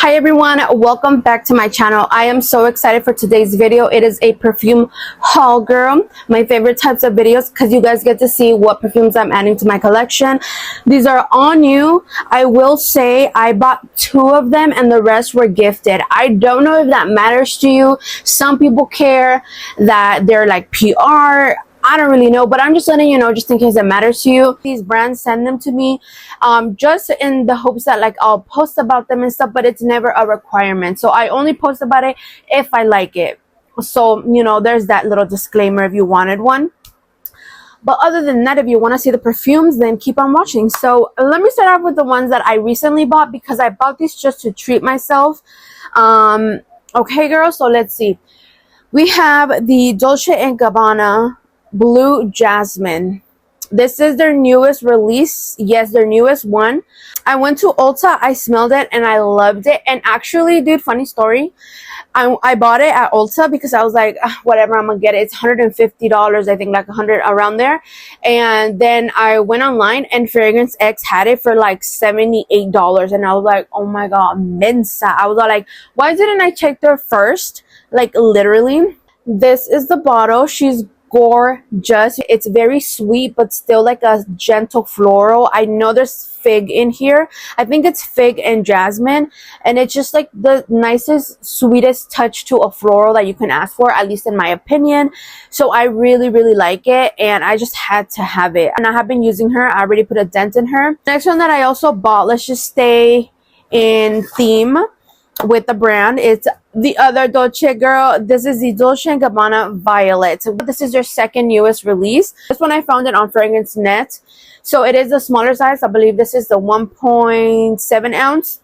Hi everyone, welcome back to my channel. I am so excited for today's video. It is a perfume haul, girl. My favorite types of videos because you guys get to see what perfumes I'm adding to my collection. These are all new. I will say I bought 2 of them and the rest were gifted. I don't know if that matters to you. Some people care that they're like PR. I don't really know, but I'm just letting you know just in case it matters to you. These brands send them to me just in the hopes that like I'll post about them and stuff, but it's never a requirement. So I only post about it if I like it. So, you know, there's that little disclaimer if you wanted one. But other than that, if you want to see the perfumes, then keep on watching. So let me start off with the ones that I recently bought because I bought these just to treat myself. Okay, girl, so let's see. We have the Dolce & Gabbana Blue Jasmine. This is their newest release. Yes, their newest one. I went to Ulta, I smelled it and I loved it. And actually, dude, funny story, I bought it at Ulta because I was like, whatever, I'm gonna get it. It's $150, I think, like 100 around there. And then I went online and Fragrance X had it for like $78, and I was like, oh my god, Mensa. I was like, why didn't I check there first? Like, literally. This is the bottle. She's gorgeous. It's very sweet but still like a gentle floral. I know there's fig in here. I think it's fig and jasmine, and it's just like the nicest, sweetest touch to a floral that you can ask for, at least in my opinion. So I really like it, and I just had to have it, and I have been using her. I already put a dent in her. Next one that I also bought, let's just stay in theme with the brand, it's the other Dolce, girl. This is the Dolce & Gabbana Violet. This is their second newest release. This one I found it on Fragrance Net. So it is a smaller size. I believe this is the 1.7 ounce.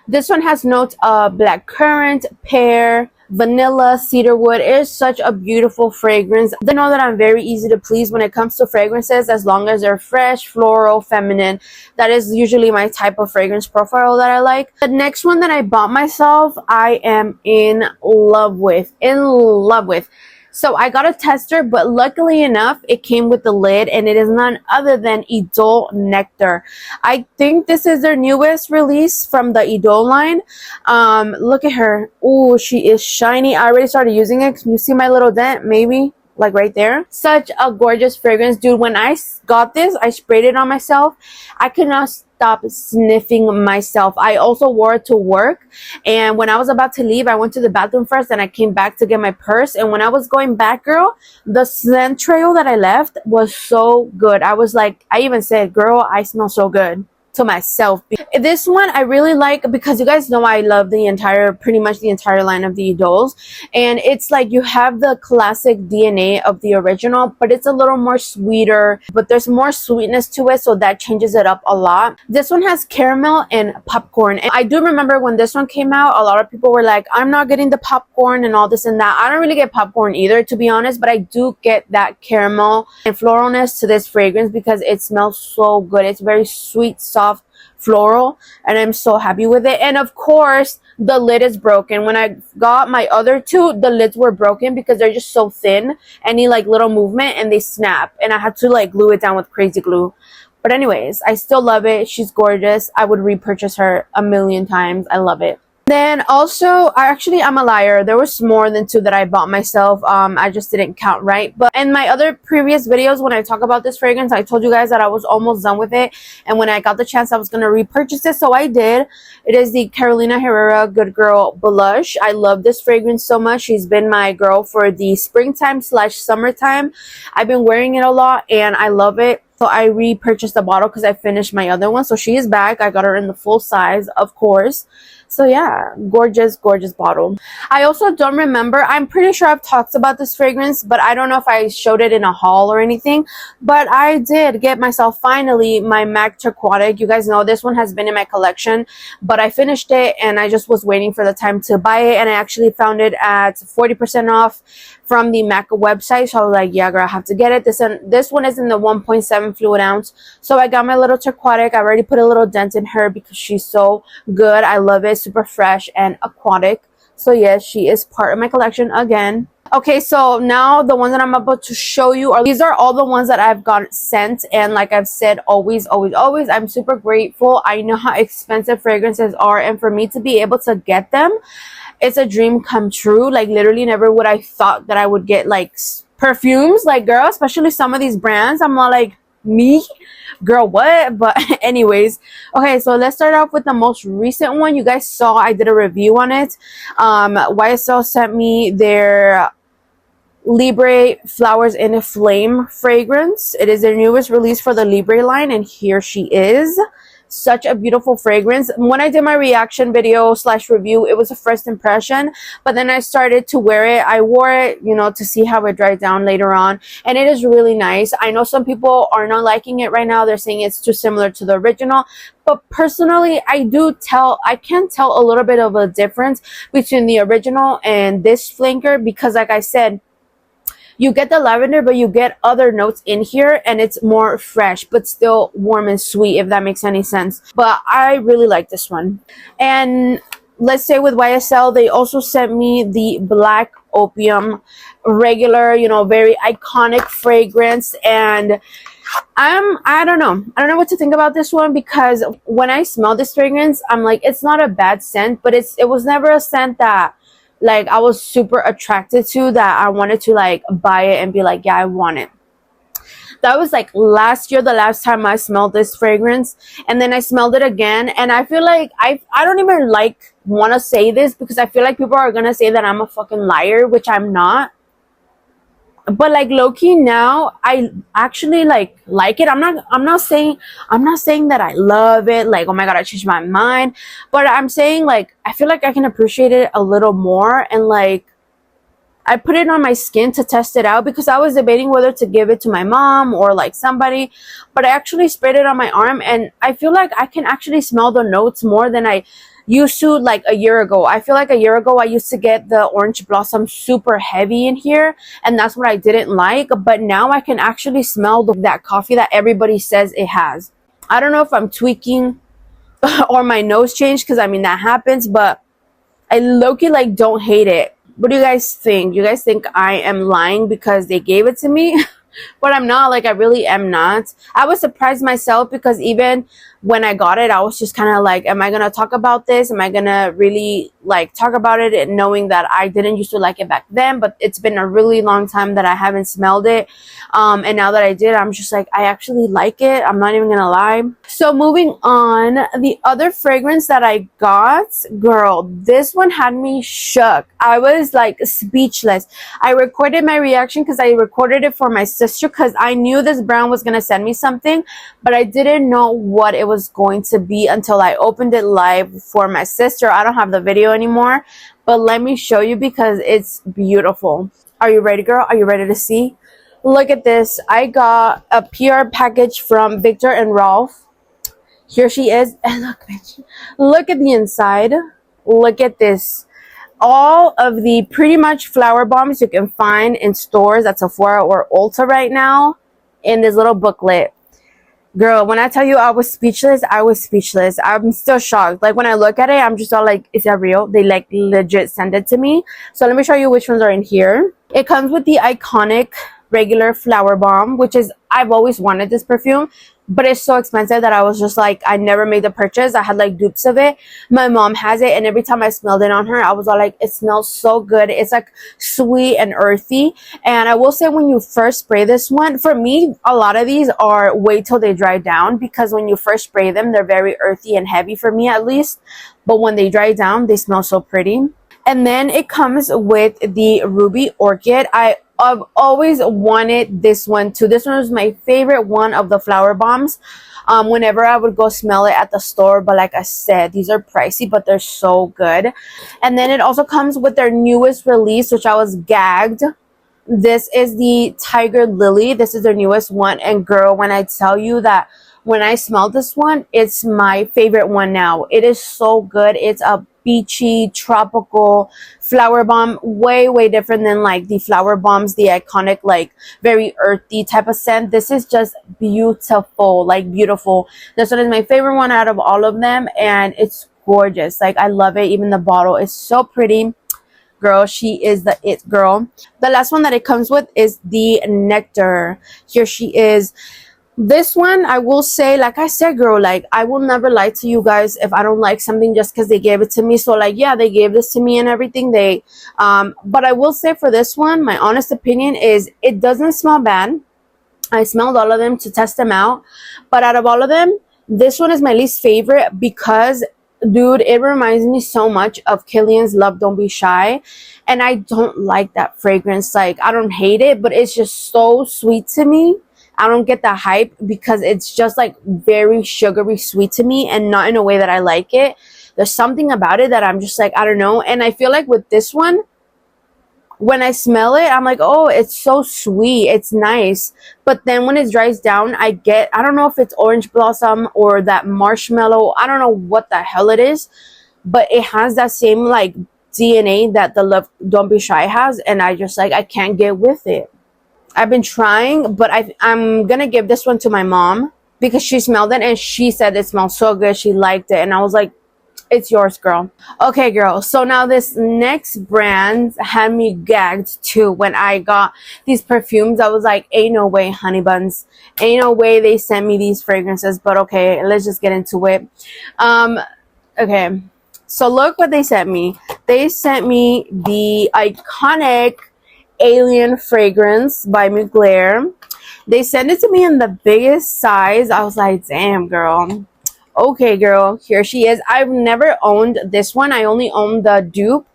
This one has notes of blackcurrant, pear, vanilla, cedarwood. It is such a beautiful fragrance. I know that I'm very easy to please when it comes to fragrances, as long as they're fresh, floral, feminine. That is usually my type of fragrance profile that I like. The next one that I bought myself, I am in love with. So I got a tester, but luckily enough, it came with the lid, and it is none other than Idole Nectar. I think this is their newest release from the Idole line. Look at her. Oh, she is shiny. I already started using it. Can you see my little dent? Maybe. Like right there. Such a gorgeous fragrance, dude. When I got this, I sprayed it on myself. I could not stop sniffing myself. I also wore it to work, and when I was about to leave, I went to the bathroom first and I came back to get my purse, and when I was going back, girl, the scent trail that I left was so good. I was like, I even said, girl, I smell so good to myself. This one I really like because you guys know I love pretty much the entire line of the Idols, and it's like you have the classic DNA of the original, but it's a little more sweeter, but there's more sweetness to it, so that changes it up a lot. This one has caramel and popcorn, and I do remember when this one came out, a lot of people were like, I'm not getting the popcorn and all this and that. I don't really get popcorn either, to be honest, but I do get that caramel and floralness to this fragrance because it smells so good. It's very sweet, soft, floral, and I'm so happy with it. And of course, the lid is broken. When I got my other 2, the lids were broken because they're just so thin. Any like little movement and they snap, and I had to like glue it down with crazy glue. But anyways, I still love it. She's gorgeous. I would repurchase her a million times. I love it. Then also, I'm a liar. There was more than 2 that I bought myself. I just didn't count right. But in my other previous videos, when I talk about this fragrance, I told you guys that I was almost done with it. And when I got the chance, I was going to repurchase it. So I did. It is the Carolina Herrera Good Girl Blush. I love this fragrance so much. She's been my girl for the springtime/summertime. I've been wearing it a lot and I love it. So I repurchased the bottle because I finished my other one. So she is back. I got her in the full size, of course. So yeah, gorgeous bottle. I also don't remember, I'm pretty sure I've talked about this fragrance, but I don't know if I showed it in a haul or anything. But I did get myself finally my MAC Turquoise. You guys know this one has been in my collection, but I finished it and I just was waiting for the time to buy it, and I actually found it at 40% off from the MAC website. So I was like, yeah, girl, I have to get it. This one is in the 1.7 fluid ounce. So I got my little Turquoise. I already put a little dent in her because she's so good. I love it. Super fresh and aquatic. So yes, she is part of my collection again. Okay, so now the ones that I'm about to show you are, these are all the ones that I've got sent. And like I've said, always, always, always, I'm super grateful. I know how expensive fragrances are, and for me to be able to get them, it's a dream come true. Like literally never would I thought that I would get like perfumes, like girl, especially some of these brands. I'm not like, me? Girl, what? But anyways, okay, so let's start off with the most recent one. You guys saw I did a review on it. YSL sent me their Libre Flowers in a Flame fragrance. It is their newest release for the Libre line, and here she is. Such a beautiful fragrance. When I did my reaction video slash review, it was a first impression, but then I started to wear it. I wore it, you know, to see how it dried down later on, and it is really nice. I know some people are not liking it right now. They're saying it's too similar to the original, but personally, I can tell a little bit of a difference between the original and this flanker, because like I said, you get the lavender, but you get other notes in here, and it's more fresh, but still warm and sweet, if that makes any sense. But I really like this one. And let's say with YSL, they also sent me the Black Opium regular, you know, very iconic fragrance. And I don't know what to think about this one, because when I smell this fragrance, I'm like, it's not a bad scent, but it was never a scent that like I was super attracted to, that I wanted to like buy it and be like, yeah, I want it. That was like last year, the last time I smelled this fragrance, and then I smelled it again, and I feel like I don't even like want to say this, because I feel like people are gonna say that I'm a fucking liar, which I'm not. But like low-key now, I actually like it. I'm not saying that I love it, like, oh my god, I changed my mind, but I'm saying like I feel like I can appreciate it a little more. And like I put it on my skin to test it out, because I was debating whether to give it to my mom or like somebody, but I actually sprayed it on my arm, and I feel like I can actually smell the notes more than I used to like a year ago. I feel like a year ago I used to get the orange blossom super heavy in here, and that's what I didn't like. But now I can actually smell that coffee that everybody says it has. I don't know if I'm tweaking or my nose changed, because I mean that happens, but I low-key like don't hate it. What do you guys think? You guys think I am lying because they gave it to me? But I'm not. Like, I really am not. I was surprised myself, because even when I got it, I was just kind of like, am I gonna talk about this? Am I gonna really like talk about it? And knowing that I didn't used to like it back then, but it's been a really long time that I haven't smelled it, and now that I did, I'm just like, I actually like it. I'm not even gonna lie. So moving on, the other fragrance that I got, girl, this one had me shook. I was like speechless. I recorded my reaction because I recorded it for my sister, because I knew this brand was gonna send me something, but I didn't know what it was going to be until I opened it live for my sister. I don't have the video anymore, but let me show you, because it's beautiful. Are you ready, girl? Are you ready to see? Look at this. I got a PR package from Victor and Rolf. Here she is, and look, bitch, look at the inside. Look at this. All of the pretty much flower bombs you can find in stores at Sephora or Ulta right now in this little booklet. Girl, when I tell you I was speechless, I was speechless. I'm still shocked. Like, when I look at it, I'm just all like, is that real? They like legit sent it to me. So let me show you which ones are in here. It comes with the iconic regular flower bomb, which is, I've always wanted this perfume, but it's so expensive that I was just like, I never made the purchase. I had like dupes of it. My mom has it, and every time I smelled it on her, I was all like, it smells so good. It's like sweet and earthy. And I will say, when you first spray this one, for me, a lot of these are wait till they dry down, because when you first spray them, they're very earthy and heavy, for me at least. But when they dry down, they smell so pretty. And then it comes with the Ruby Orchid. I've always wanted this one too. This one was my favorite one of the flower bombs. Whenever I would go smell it at the store, but like I said, these are pricey, but they're so good. And then it also comes with their newest release, which I was gagged. This is the Tiger Lily. This is their newest one, and girl, when I tell you that when I smelled this one, it's my favorite one now. It is so good. It's a beachy, tropical flower bomb, way different than like the flower bombs, the iconic, like very earthy type of scent. This is just beautiful, like beautiful. This one is my favorite one out of all of them, and it's gorgeous. Like, I love it. Even the bottle is so pretty. girl, she is the it girl. The last one that it comes with is the nectar. Here she is. This one, I will say, like I said, girl, like I will never lie to you guys if I don't like something just because they gave it to me. So like, yeah, they gave this to me and everything. But I will say for this one, my honest opinion is it doesn't smell bad. I smelled all of them to test them out, but out of all of them, this one is my least favorite because, dude, it reminds me so much of Killian's Love Don't Be Shy, and I don't like that fragrance. Like, I don't hate it, but it's just so sweet to me. I don't get the hype because it's just like very sugary sweet to me, and not in a way that I like it. There's something about it that I'm just like, I don't know. And I feel like with this one, when I smell it, I'm like, oh, it's so sweet, it's nice. But then when it dries down, I don't know if it's orange blossom or that marshmallow, I don't know what the hell it is, but it has that same like DNA that the Love Don't Be Shy has, and I just like, I can't get with it. I've been trying, but I'm gonna give this one to my mom because she smelled it and she said it smells so good, she liked it, and I was like, it's yours, girl. Okay, girl, so now this next brand had me gagged too. When I got these perfumes, I was like, ain't no way, honey buns, ain't no way they sent me these fragrances. But okay, let's just get into it. Okay, so look what they sent me. They sent me the iconic Alien fragrance by Glair. They sent it to me in the biggest size. I was like, damn, girl. Okay, girl, here she is. I've never owned this one. I only own the dupe.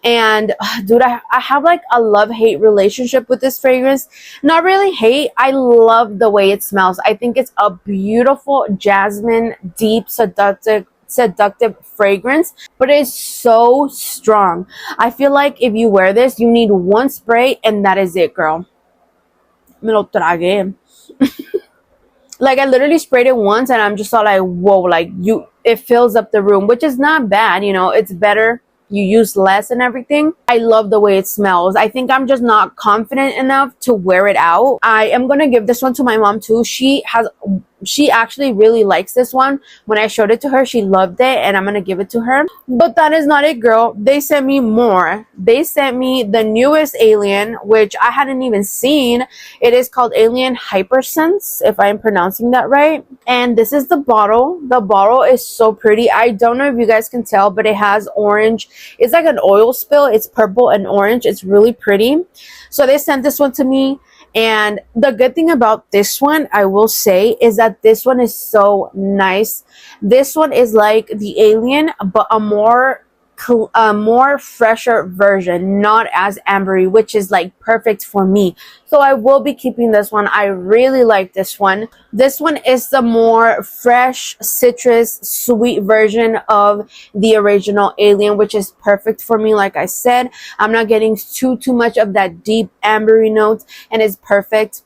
And dude, I have like a love-hate relationship with this fragrance. Not really hate. I love the way it smells. I think it's a beautiful jasmine, deep, seductive fragrance, but it's so strong. I feel like if you wear this, you need one spray and that is it, girl. Me lo tragué. Like, I literally sprayed it once and I'm just all like, whoa, like it fills up the room, which is not bad, you know. It's better, you use less and everything. I love the way it smells. I think I'm just not confident enough to wear it out. I am gonna give this one to my mom too. She actually really likes this one. When I showed it to her, she loved it, and I'm gonna give it to her. But that is not it, girl. They sent me more. They sent me the newest Alien, which I hadn't even seen. It is called Alien Hypersense, if I'm pronouncing that right. And this is the bottle. The bottle is so pretty. I don't know if you guys can tell, but it has orange. It's like an oil spill. It's purple and orange. It's really pretty. So they sent this one to me. And the good thing about this one, I will say, is that this one is so nice. This one is like the Alien, but a more fresher version, not as ambery, which is like perfect for me. So I will be keeping this one. I really like this one. This one is the more fresh, citrus, sweet version of the original Alien, which is perfect for me. Like I said, I'm not getting too much of that deep ambery note, and it's perfect.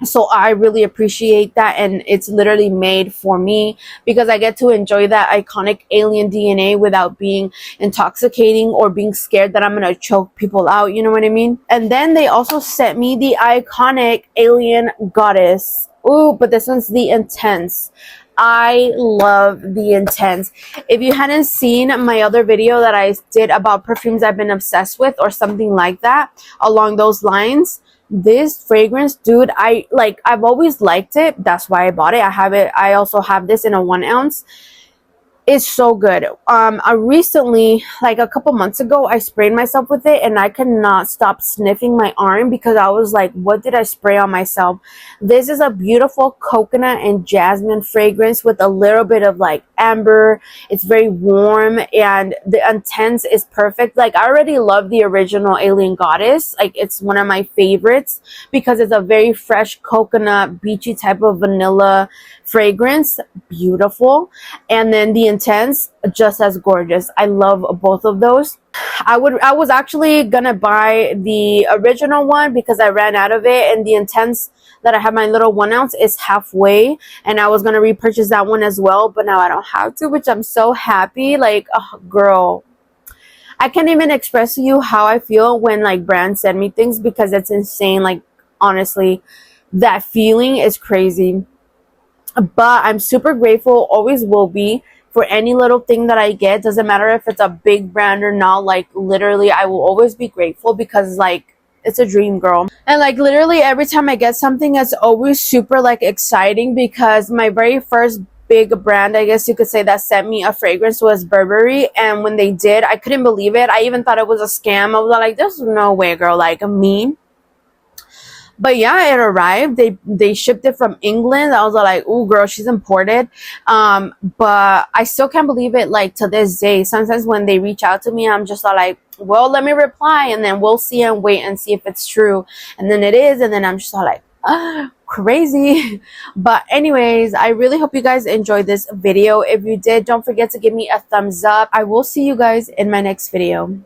So I really appreciate that, and it's literally made for me because I get to enjoy that iconic Alien DNA without being intoxicating or being scared that I'm gonna choke people out, you know what I mean? And then they also sent me the iconic Alien Goddess. Ooh, but this one's the Intense. I love the Intense. If you hadn't seen my other video that I did about perfumes I've been obsessed with or something like that along those lines, this fragrance, dude, I've always liked it. That's why I bought it. I also have this in a 1 ounce. It's so good. I recently, like a couple months ago, I sprayed myself with it and I could not stop sniffing my arm because I was like, what did I spray on myself? This is a beautiful coconut and jasmine fragrance with a little bit of like amber. It's very warm, and the Intense is perfect. Like, I already love the original Alien Goddess. Like, it's one of my favorites because it's a very fresh coconut, beachy type of vanilla fragrance. Beautiful. And then the Intense, just as gorgeous. I love both of those. I was actually gonna buy the original one because I ran out of it, and the Intense that I have, my little 1 ounce, is halfway, and I was gonna repurchase that one as well, but now I don't have to, which I'm so happy. Like, oh, girl, I can't even express to you how I feel when like brands send me things because it's insane. Like, honestly, that feeling is crazy. But I'm super grateful, always will be, for any little thing that I get. Doesn't matter if it's a big brand or not. Like literally I will always be grateful because like it's a dream, girl. And like literally every time I get something, it's always super like exciting because my very first big brand, I guess you could say, that sent me a fragrance was Burberry. And when they did, I couldn't believe it. I even thought it was a scam. I was like, there's no way, girl, like me. But yeah, it arrived. They shipped it from England. I was like, oh girl, she's imported. But I still can't believe it, like to this day. Sometimes when they reach out to me, I'm just like, well, let me reply and then we'll see and wait and see if it's true. And then it is, and then I'm just like, crazy. But anyways, I really hope you guys enjoyed this video. If you did, don't forget to give me a thumbs up. I will see you guys in my next video.